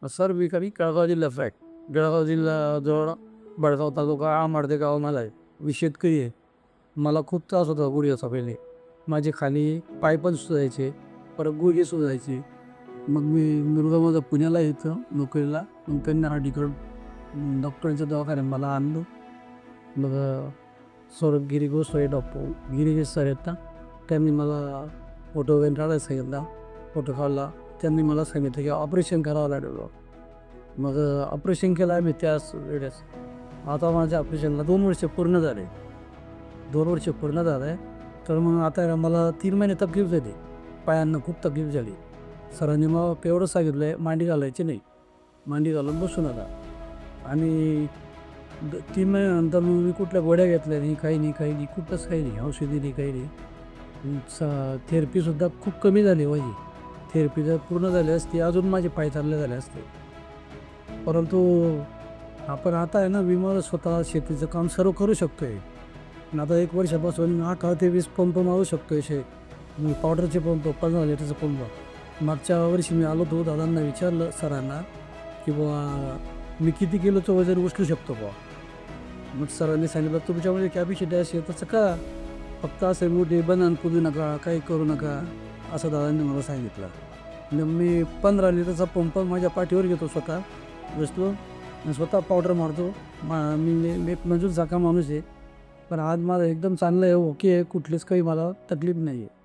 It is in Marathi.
सर मी कधी जळगाव जिल्ह्याचा आहे. जळगाव जिल्ह्याजवळ बडगाव तालुका आंबाडदे गाव मला आहे. मी शेतकरी आहे. मला खूप त्रास होता गुडघ्याचा पहिले. माझे खाली पाय पण सुजायचे, परत गुडघे सुजायचे. मग मी मुलगा माझा पुण्याला इथं नोकरीला. मग त्यांनी डॉक्टरांच्या दवाखान्यात मला आणलं. मग सौरभ गिरी गोस्वामी डॉक्टर गिरीश सर आहेत ना, त्यांनी मला फोटो वगैरे काढायला सांगितला. फोटो काढला. त्यांनी मला सांगितलं की ऑपरेशन करावं लागेल. मग ऑपरेशन केलं आम्ही त्याच वेळेस. आता माझ्या ऑपरेशनला 2 वर्ष पूर्ण झाले. 2 वर्ष पूर्ण झालं आहे. तर मग आता मला 3 महिने तकलीफ झाली. पायांना खूप तकलीफ झाली. सरांनी मग एवढं सांगितलं आहे, मांडी घालायची नाही, मांडी घालून बसू नका. आणि 3 महिन्यानंतर मग मी कुठल्या गोळ्या घेतल्या नाही, काही नाही, कुठंच काही नाही, औषधी नाही, काही नाही. थेरपीसुद्धा खूप कमी झाली माझी. थेरपी जर पूर्ण झाली असती अजून माझे पाय चालले झाले असते. परंतु आपण आता आहे ना, मी मला स्वतः शेतीचं काम सर्व करू शकतो आहे. आणि आता 1 वर्षापासून 18 ते 20 पंप मारू शकतो आहे. मी पावडरचे पंप, 15 लिटरचा पंप. मागच्या वर्षी मी आलो होतो, दादांना विचारलं सरांना की बुवा मी किती किलोचं वजन उचलू शकतो बुवा. मग सरांनी सांगितलं तुमच्यामध्ये कॅपॅसिटी असेल तसं करा, फक्त असे मोठे बनान कुदू नका, काही करू नका, असं दादांनी मला सांगितलं. मग मी 15 लिटरचा पंप माझ्या पाठीवर घेतो, स्वतः बसतो आणि स्वतः पावडर मारतो. मी एक मंजूर झाका माणूस आहे, पण आज माझं एकदम चांगलं आहे, ओके आहे, कुठलीच काही मला तकलीफ नाही आहे.